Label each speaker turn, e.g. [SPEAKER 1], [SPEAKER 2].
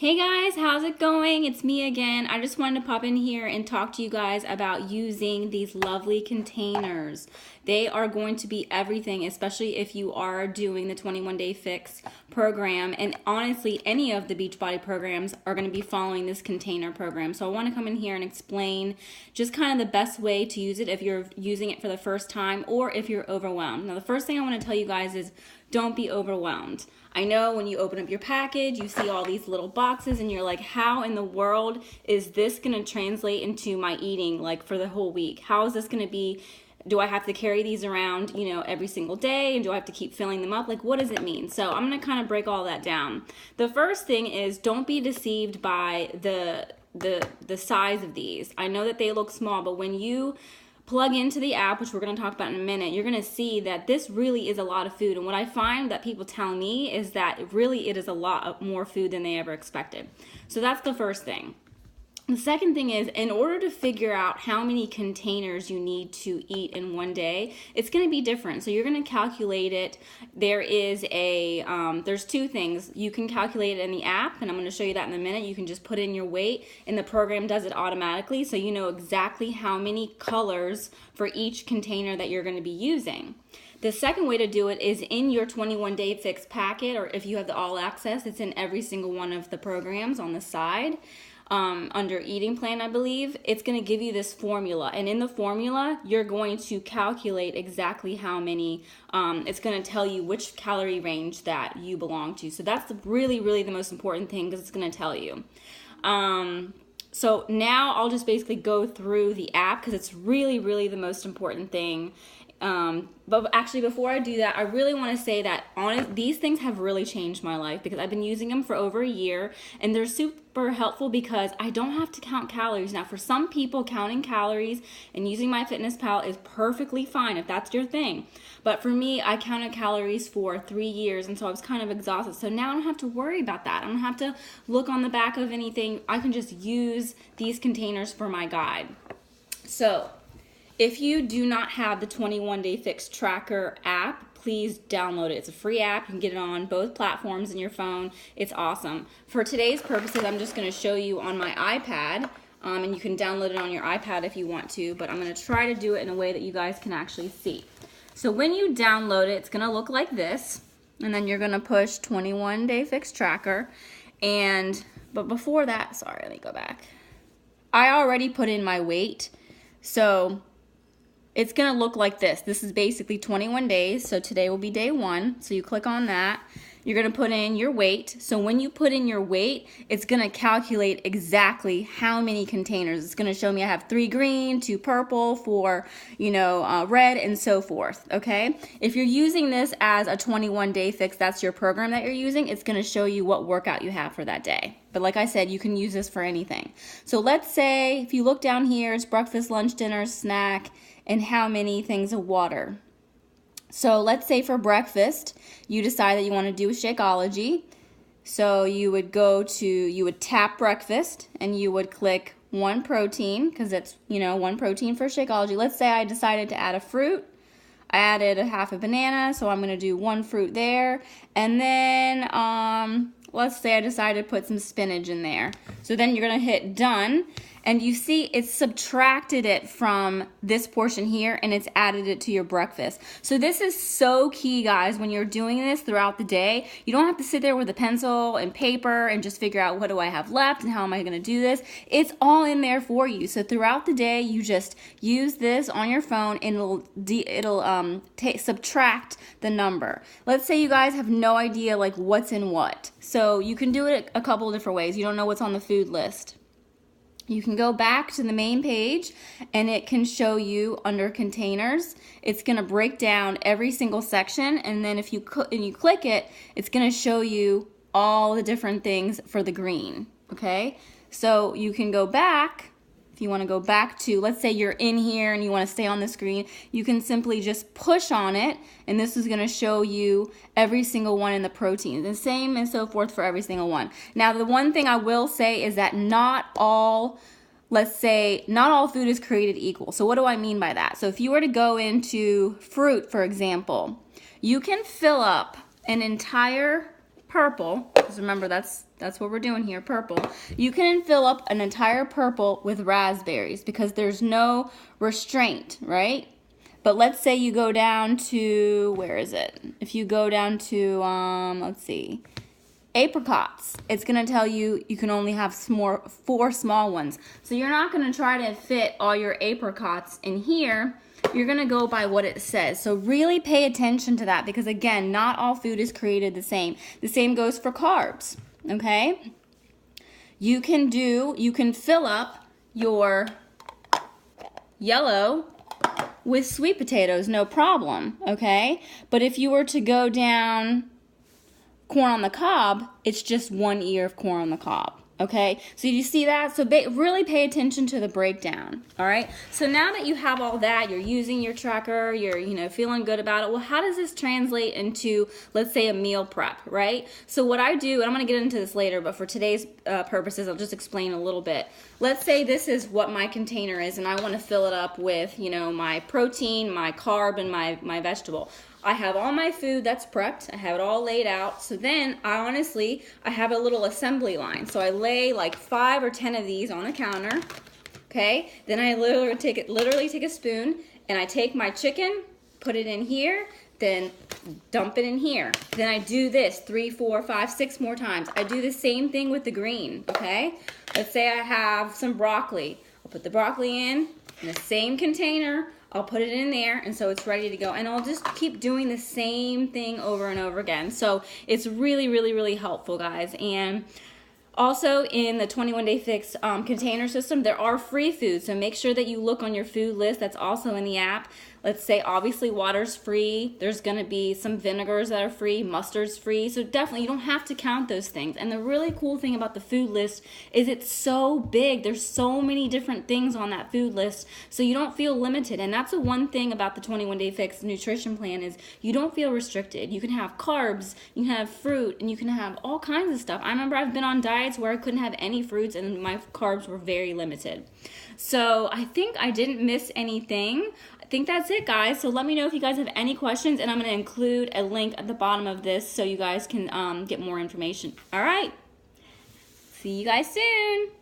[SPEAKER 1] Hey guys, how's it going? It's me again. I just wanted to pop in here and talk to you guys about using these lovely containers. They are going to be everything, especially if you are doing the 21-day fix program. And honestly, any of the Beachbody programs are going to be following this container program. So I want to come in here and explain just kind of the best way to use it if you're using it for the first time or if you're overwhelmed. Now, the first thing I want to tell you guys is don't be overwhelmed. I know when you open up your package, you see all these little boxes and you're like, how in the world is this going to translate into my eating like for the whole week? How is this going to be? Do I have to carry these around, every single day? And do I have to keep filling them up? Like, what does it mean? So I'm going to kind of break all that down. The first thing is don't be deceived by the size of these. I know that they look small, but when you plug into the app, which we're going to talk about in a minute, you're going to see that this really is a lot of food. And what I find that people tell me is that really it is a lot more food than they ever expected. So that's the first thing. The second thing is, in order to figure out how many containers you need to eat in one day, it's going to be different. So you're going to calculate it. There's two things. You can calculate it in the app, and I'm going to show you that in a minute. You can just put in your weight, and the program does it automatically, so you know exactly how many colors for each container that you're going to be using. The second way to do it is in your 21-day fix packet, or if you have the all access, it's in every single one of the programs on the side. Under eating plan, I believe, it's going to give you this formula. And in the formula, you're going to calculate exactly how many, it's going to tell you which calorie range that you belong to. So that's really, really the most important thing because it's going to tell you. So now I'll just basically go through the app because it's really, really the most important thing. But actually, before I do that, I really want to say that these things have really changed my life because I've been using them for over a year, and they're super helpful because I don't have to count calories. Now, for some people, counting calories and using MyFitnessPal is perfectly fine if that's your thing. But for me, I counted calories for 3 years, and so I was kind of exhausted. So now I don't have to worry about that. I don't have to look on the back of anything. I can just use these containers for my guide. So if you do not have the 21-day fix tracker app, please download it. It's a free app. You can get it on both platforms in your phone. It's awesome. For today's purposes, I'm just going to show you on my iPad, and you can download it on your iPad if you want to, but I'm going to try to do it in a way that you guys can actually see. So when you download it, it's going to look like this, and then you're going to push 21-day fix tracker, but before that, sorry, let me go back. I already put in my weight, so it's going to look like this. This is basically 21 days, so today will be day 1. So you click on that. You're going to put in your weight. So when you put in your weight, it's going to calculate exactly how many containers. It's going to show me I have 3 green, 2 purple, 4, red, and so forth, okay? If you're using this as a 21-day fix, that's your program that you're using, it's going to show you what workout you have for that day. But like I said, you can use this for anything. So let's say, if you look down here, it's breakfast, lunch, dinner, snack, and how many things of water. So let's say for breakfast, you decide that you want to do a Shakeology. So you would tap breakfast and you would click 1 protein because it's, 1 protein for Shakeology. Let's say I decided to add a fruit. I added a half a banana, so I'm going to do 1 fruit there. And then let's say I decided to put some spinach in there. So then you're going to hit done. And you see it's subtracted it from this portion here and it's added it to your breakfast. So this is so key, guys, when you're doing this throughout the day. You don't have to sit there with a pencil and paper and just figure out what do I have left and how am I going to do this. It's all in there for you. So throughout the day, you just use this on your phone and it'll subtract the number. Let's say you guys have no idea like what's in what. So you can do it a couple of different ways. You don't know what's on the food list. You can go back to the main page and it can show you under containers. It's going to break down every single section, and then if you click it, it's going to show you all the different things for the green, okay? So you can go back. If you want to go back to, let's say you're in here and you want to stay on the screen, you can simply just push on it, and this is going to show you every single one in the protein. The same and so forth for every single one. Now, the one thing I will say is that not all food is created equal. So what do I mean by that? So if you were to go into fruit, for example, you can fill up an entire purple, because remember that's That's what we're doing here, purple. You can fill up an entire purple with raspberries because there's no restraint, right? But let's say you go down to, where is it? If you go down to, let's see, apricots, it's going to tell you you can only have 4 small ones. So you're not going to try to fit all your apricots in here. You're going to go by what it says. So really pay attention to that because, again, not all food is created the same. The same goes for carbs, okay? You can fill up your yellow with sweet potatoes, no problem, okay? But if you were to go down corn on the cob, it's just 1 ear of corn on the cob, okay? So you see that? So really pay attention to the breakdown, all right? So now that you have all that, you're using your tracker, you're feeling good about it, well, how does this translate into, let's say, a meal prep, right? So what I do, and I'm going to get into this later, but for today's purposes, I'll just explain a little bit. Let's say this is what my container is, and I want to fill it up with, my protein, my carb, and my vegetable. I have all my food that's prepped. I have it all laid out. So then I have a little assembly line. So I lay like 5 or 10 of these on the counter. Okay. Then I literally take a spoon and I take my chicken, put it in here, then dump it in here. Then I do this 3, 4, 5, 6 more times. I do the same thing with the green. Okay. Let's say I have some broccoli. I'll put the broccoli in the same container. I'll put it in there, and so it's ready to go. And I'll just keep doing the same thing over and over again. So it's really, really, really helpful, guys. And also in the 21-Day Fix container system, there are free foods. So make sure that you look on your food list. That's also in the app. Let's say obviously water's free. There's going to be some vinegars that are free. Mustard's free. So definitely you don't have to count those things. And the really cool thing about the food list is it's so big. There's so many different things on that food list. So you don't feel limited. And that's the one thing about the 21-Day Fix nutrition plan is you don't feel restricted. You can have carbs, you can have fruit, and you can have all kinds of stuff. I remember I've been on diets where I couldn't have any fruits and my carbs were very limited. So I think I didn't miss anything. I think that's it, guys. So let me know if you guys have any questions, and I'm going to include a link at the bottom of this so you guys can get more information. All right. See you guys soon.